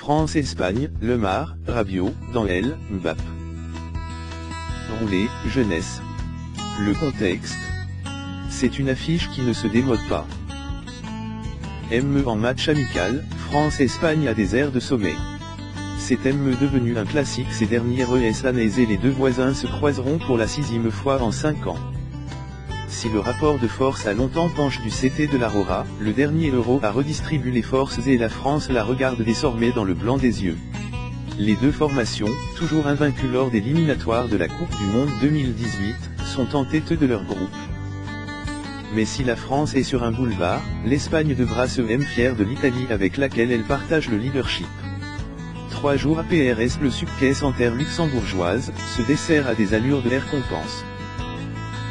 France-Espagne, Lemar, Rabiot, dans L, Mbappé. Roulet, jeunesse. Le contexte. C'est une affiche qui ne se démode pas. ME en match amical, France-Espagne a des airs de sommet. C'est ME devenu un classique ces dernières années et les deux voisins se croiseront pour la 6e fois en 5 ans. Si le rapport de force a longtemps penché du CT de l'Aurora, le dernier Euro a redistribué les forces et la France la regarde désormais dans le blanc des yeux. Les deux formations, toujours invaincues lors des éliminatoires de la Coupe du Monde 2018, sont en tête de leur groupe. Mais si la France est sur un boulevard, l'Espagne devra se fière de l'Italie avec laquelle elle partage le leadership. 3 jours après, le succès en terre luxembourgeoise, ce dessert a des allures de récompense.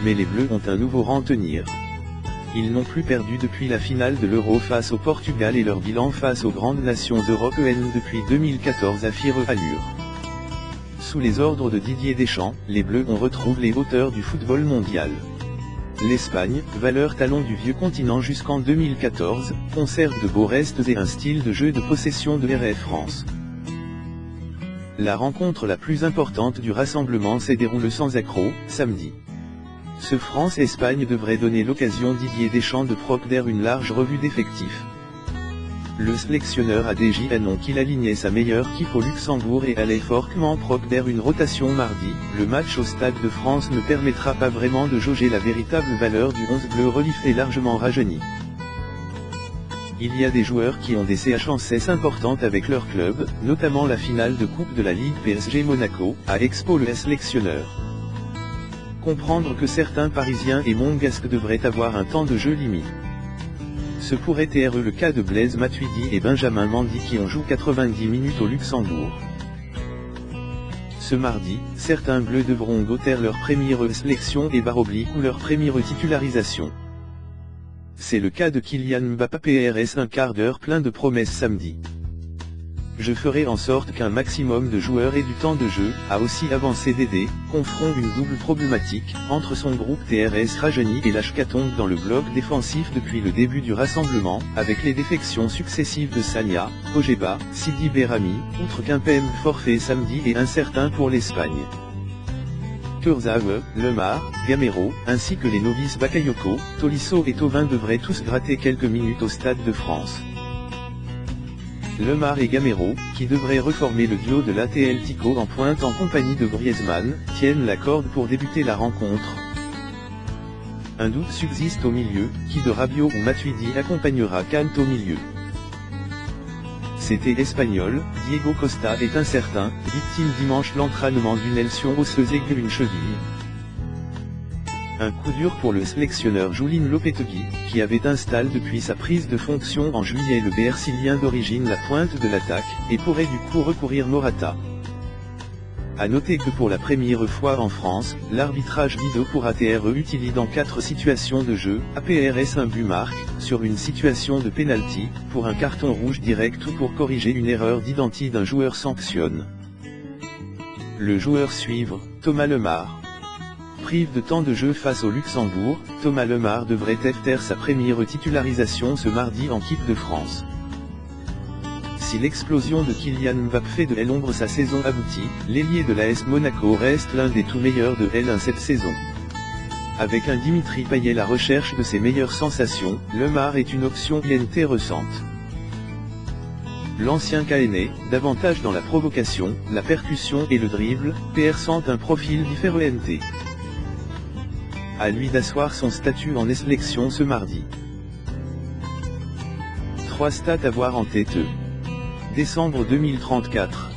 Mais les Bleus ont un nouveau rang à tenir. Ils n'ont plus perdu depuis la finale de l'Euro face au Portugal et leur bilan face aux grandes nations européennes depuis 2014 affirme allure. Sous les ordres de Didier Deschamps, les Bleus ont retrouvé les hauteurs du football mondial. L'Espagne, valeur talon du vieux continent jusqu'en 2014, conserve de beaux restes et un style de jeu de possession de RF France. La rencontre la plus importante du rassemblement s'est déroulée sans accroc, samedi. Ce France-Espagne devrait donner l'occasion Didier Deschamps de procéder une large revue d'effectifs. Le sélectionneur a déjà annoncé qu'il alignait sa meilleure équipe au Luxembourg et allait fortement procéder une rotation mardi. Le match au Stade de France ne permettra pas vraiment de jauger la véritable valeur du 11 bleu relifté largement rajeuni. Il y a des joueurs qui ont des chances importantes avec leur club, notamment la finale de Coupe de la Ligue PSG Monaco, a expo le sélectionneur. Comprendre que certains Parisiens et Monégasques devraient avoir un temps de jeu limité. Ce pourrait être le cas de Blaise Matuidi et Benjamin Mendy qui ont joué 90 minutes au Luxembourg. Ce mardi, certains Bleus devront goûter leur première sélection et ou leur première titularisation. C'est le cas de Kylian Mbappé PRS un quart d'heure plein de promesses samedi. Je ferai en sorte qu'un maximum de joueurs aient du temps de jeu, a aussi avancé Dédé, confronte une double problématique, entre son groupe TRS rajeuni et l'hécatombe dans le bloc défensif depuis le début du rassemblement, avec les défections successives de Sagna, Kojeba, Sidi Berami, outre qu'un PM forfait samedi est incertain pour l'Espagne. Kurzawa, Lemar, Gamero, ainsi que les novices Bakayoko, Tolisso et Thauvin devraient tous gratter quelques minutes au Stade de France. Lemar et Gamero, qui devraient reformer le duo de l'ATL Tico en pointe en compagnie de Griezmann, tiennent la corde pour débuter la rencontre. Un doute subsiste au milieu, qui de Rabiot ou Matuidi accompagnera Kant au milieu. C'était espagnol, Diego Costa est incertain, victime dimanche l'entraînement d'une lésion osseuse aiguë une cheville. Un coup dur pour le sélectionneur Julen Lopetegui, qui avait installé depuis sa prise de fonction en juillet le Brésilien d'origine la pointe de l'attaque, et pourrait du coup recourir Morata. A noter que pour la première fois en France, l'arbitrage vidéo pourra être utilisé dans 4 situations de jeu, APRS un but marque, sur une situation de penalty, pour un carton rouge direct ou pour corriger une erreur d'identité d'un joueur sanctionne. Le joueur suivre, Thomas Lemar. Prive de temps de jeu face au Luxembourg, Thomas Lemar devrait faire sa première titularisation ce mardi en équipe de France. Si l'explosion de Kylian Mbappé fait de l'ombre sa saison aboutie, l'ailier de l'AS Monaco reste l'un des tout meilleurs de L1 cette saison. Avec un Dimitri Payet à la recherche de ses meilleures sensations, Lemar est une option intéressante. L'ancien Caenais, davantage dans la provocation, la percussion et le dribble, sent un profil différent. À lui d'asseoir son statut en sélection ce mardi. 3 stats à voir en tête. Décembre 2034.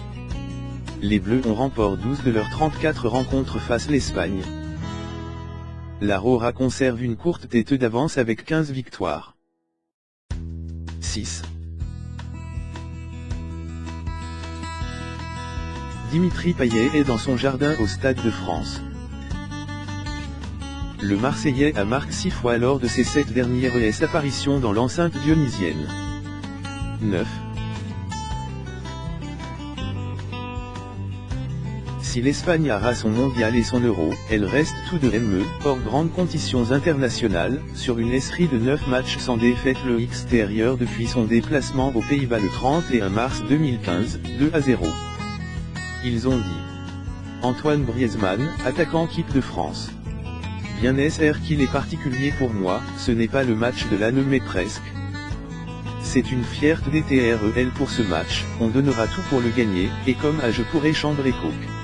Les Bleus ont remporté 12 de leurs 34 rencontres face à l'Espagne. L'Aurora conserve une courte tête d'avance avec 15 victoires. 6. Dimitri Payet est dans son jardin au Stade de France. Le Marseillais a marqué 6 fois lors de ses 7 dernières apparitions dans l'enceinte dionysienne. 9. Si l'Espagne aura son mondial et son euro, elle reste tout de même, hors grandes compétitions internationales, sur une série de 9 matchs sans défaite le extérieur depuis son déplacement aux Pays-Bas le 31 mars 2015, 2-0. Ils ont dit. Antoine Griezmann, attaquant équipe de France. Bien sûr qu'il est particulier pour moi, ce n'est pas le match de l'année mais presque. C'est une fierté d'TREL pour ce match, on donnera tout pour le gagner, et comme à je pourrais chambre et coke.